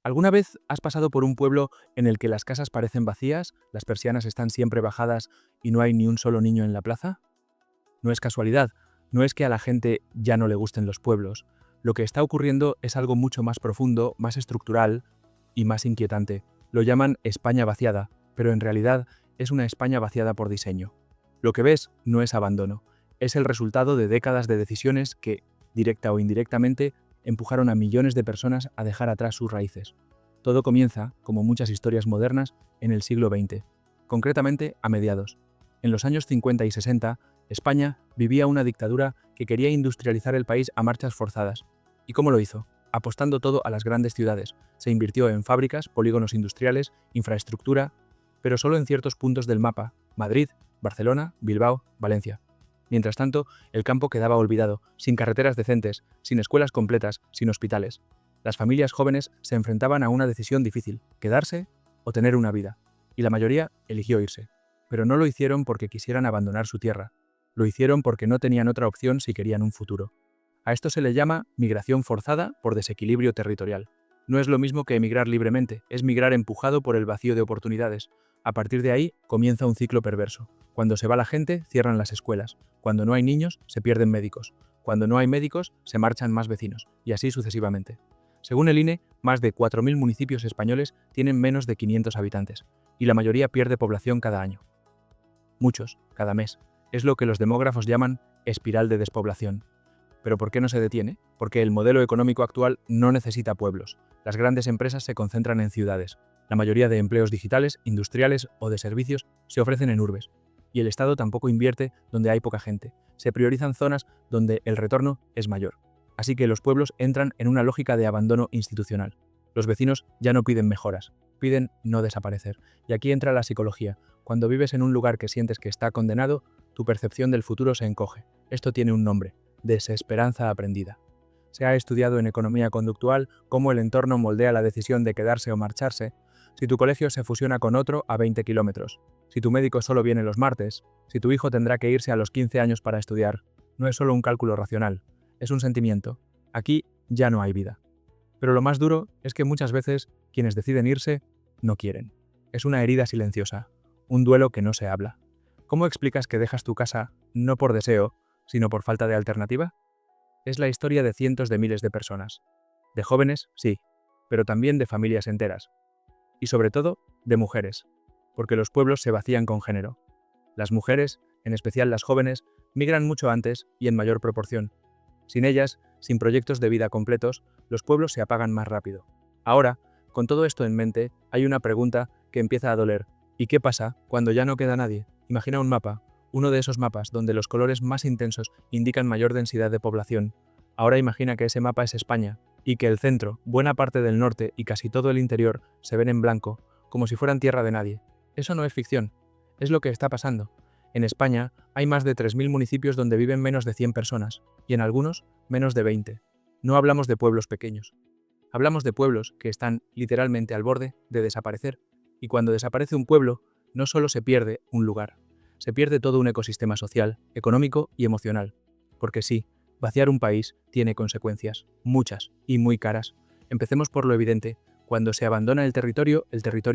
¿Alguna vez has pasado por un pueblo en el que las casas parecen vacías, las persianas están siempre bajadas y no hay ni un solo niño en la plaza? No es casualidad, no es que a la gente ya no le gusten los pueblos. Lo que está ocurriendo es algo mucho más profundo, más estructural y más inquietante. Lo llaman España vaciada, pero en realidad es una España vaciada por diseño. Lo que ves no es abandono, es el resultado de décadas de decisiones que, directa o indirectamente, empujaron a millones de personas a dejar atrás sus raíces. Todo comienza, como muchas historias modernas, en el siglo XX, concretamente a mediados. En los años 50 y 60, España vivía una dictadura que quería industrializar el país a marchas forzadas. ¿Y cómo lo hizo? Apostando todo a las grandes ciudades. Se invirtió en fábricas, polígonos industriales, infraestructura, pero solo en ciertos puntos del mapa: Madrid, Barcelona, Bilbao, Valencia. Mientras tanto, el campo quedaba olvidado, sin carreteras decentes, sin escuelas completas, sin hospitales. Las familias jóvenes se enfrentaban a una decisión difícil: quedarse o tener una vida. Y la mayoría eligió irse. Pero no lo hicieron porque quisieran abandonar su tierra. Lo hicieron porque no tenían otra opción si querían un futuro. A esto se le llama migración forzada por desequilibrio territorial. No es lo mismo que emigrar libremente, es migrar empujado por el vacío de oportunidades. A partir de ahí comienza un ciclo perverso. Cuando se va la gente, cierran las escuelas. Cuando no hay niños, se pierden médicos. Cuando no hay médicos, se marchan más vecinos, y así sucesivamente. Según el INE, más de 4.000 municipios españoles tienen menos de 500 habitantes, y la mayoría pierde población cada año. Muchos, cada mes. Es lo que los demógrafos llaman espiral de despoblación. ¿Pero por qué no se detiene? Porque el modelo económico actual no necesita pueblos. Las grandes empresas se concentran en ciudades. La mayoría de empleos digitales, industriales o de servicios se ofrecen en urbes. Y el Estado tampoco invierte donde hay poca gente. Se priorizan zonas donde el retorno es mayor. Así que los pueblos entran en una lógica de abandono institucional. Los vecinos ya no piden mejoras, piden no desaparecer. Y aquí entra la psicología. Cuando vives en un lugar que sientes que está condenado, tu percepción del futuro se encoge. Esto tiene un nombre: desesperanza aprendida. Se ha estudiado en economía conductual cómo el entorno moldea la decisión de quedarse o marcharse. Si tu colegio se fusiona con otro a 20 kilómetros, si tu médico solo viene los martes, si tu hijo tendrá que irse a los 15 años para estudiar, no es solo un cálculo racional, es un sentimiento. Aquí ya no hay vida. Pero lo más duro es que muchas veces quienes deciden irse no quieren. Es una herida silenciosa, un duelo que no se habla. ¿Cómo explicas que dejas tu casa no por deseo, sino por falta de alternativa? Es la historia de cientos de miles de personas. De jóvenes, sí, pero también de familias enteras. Y sobre todo, de mujeres, porque los pueblos se vacían con género. Las mujeres, en especial las jóvenes, migran mucho antes y en mayor proporción. Sin ellas, sin proyectos de vida completos, los pueblos se apagan más rápido. Ahora, con todo esto en mente, hay una pregunta que empieza a doler. ¿Y qué pasa cuando ya no queda nadie? Imagina un mapa, uno de esos mapas donde los colores más intensos indican mayor densidad de población. Ahora imagina que ese mapa es España, y que el centro, buena parte del norte y casi todo el interior se ven en blanco, como si fueran tierra de nadie. Eso no es ficción, es lo que está pasando. En España hay más de 3.000 municipios donde viven menos de 100 personas, y en algunos menos de 20. No hablamos de pueblos pequeños. Hablamos de pueblos que están literalmente al borde de desaparecer. Y cuando desaparece un pueblo, no solo se pierde un lugar, se pierde todo un ecosistema social, económico y emocional. Porque sí, vaciar un país tiene consecuencias, muchas y muy caras. Empecemos por lo evidente: cuando se abandona el territorio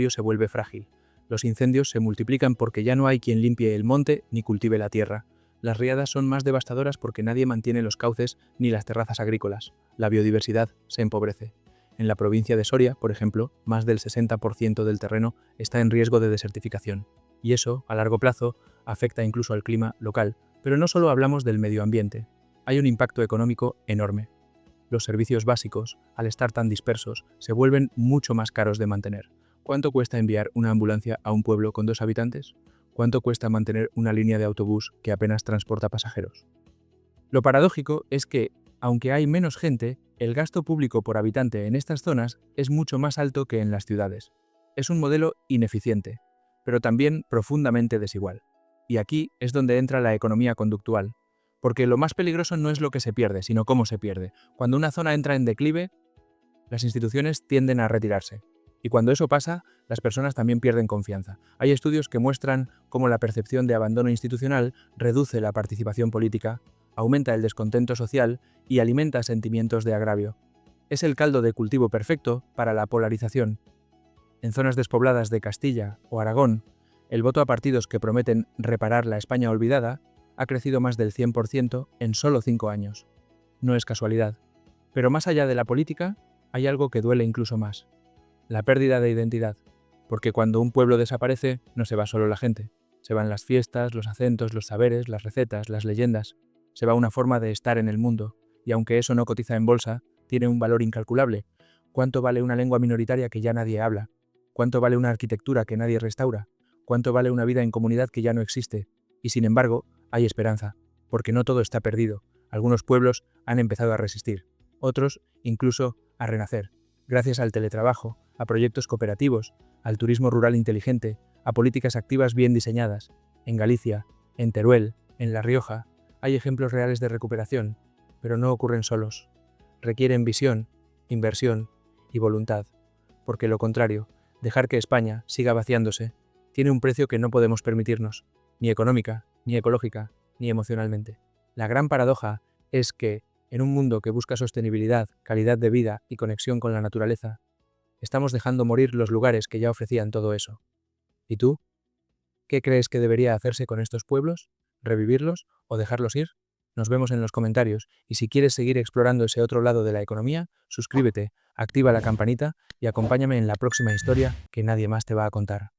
se vuelve frágil. Los incendios se multiplican porque ya no hay quien limpie el monte ni cultive la tierra. Las riadas son más devastadoras porque nadie mantiene los cauces ni las terrazas agrícolas. La biodiversidad se empobrece. En la provincia de Soria, por ejemplo, más del 60% del terreno está en riesgo de desertificación. Y eso, a largo plazo, afecta incluso al clima local. Pero no solo hablamos del medio ambiente. Hay un impacto económico enorme. Los servicios básicos, al estar tan dispersos, se vuelven mucho más caros de mantener. ¿Cuánto cuesta enviar una ambulancia a un pueblo con 2 habitantes? ¿Cuánto cuesta mantener una línea de autobús que apenas transporta pasajeros? Lo paradójico es que, aunque hay menos gente, el gasto público por habitante en estas zonas es mucho más alto que en las ciudades. Es un modelo ineficiente, pero también profundamente desigual. Y aquí es donde entra la economía conductual. Porque lo más peligroso no es lo que se pierde, sino cómo se pierde. Cuando una zona entra en declive, las instituciones tienden a retirarse. Y cuando eso pasa, las personas también pierden confianza. Hay estudios que muestran cómo la percepción de abandono institucional reduce la participación política, aumenta el descontento social y alimenta sentimientos de agravio. Es el caldo de cultivo perfecto para la polarización. En zonas despobladas de Castilla o Aragón, el voto a partidos que prometen reparar la España olvidada ha crecido más del 100% en solo 5 años. No es casualidad. Pero más allá de la política, hay algo que duele incluso más: la pérdida de identidad. Porque cuando un pueblo desaparece, no se va solo la gente. Se van las fiestas, los acentos, los saberes, las recetas, las leyendas. Se va una forma de estar en el mundo, y aunque eso no cotiza en bolsa, tiene un valor incalculable. ¿Cuánto vale una lengua minoritaria que ya nadie habla? ¿Cuánto vale una arquitectura que nadie restaura? ¿Cuánto vale una vida en comunidad que ya no existe? Y sin embargo, hay esperanza, porque no todo está perdido. Algunos pueblos han empezado a resistir, otros incluso a renacer, gracias al teletrabajo, a proyectos cooperativos, al turismo rural inteligente, a políticas activas bien diseñadas. En Galicia, en Teruel, en La Rioja, hay ejemplos reales de recuperación, pero no ocurren solos. Requieren visión, inversión y voluntad, porque lo contrario, dejar que España siga vaciándose, tiene un precio que no podemos permitirnos, ni económica, ni ecológica, ni emocionalmente. La gran paradoja es que, en un mundo que busca sostenibilidad, calidad de vida y conexión con la naturaleza, estamos dejando morir los lugares que ya ofrecían todo eso. ¿Y tú? ¿Qué crees que debería hacerse con estos pueblos? ¿Revivirlos o dejarlos ir? Nos vemos en los comentarios, y si quieres seguir explorando ese otro lado de la economía, suscríbete, activa la campanita y acompáñame en la próxima historia que nadie más te va a contar.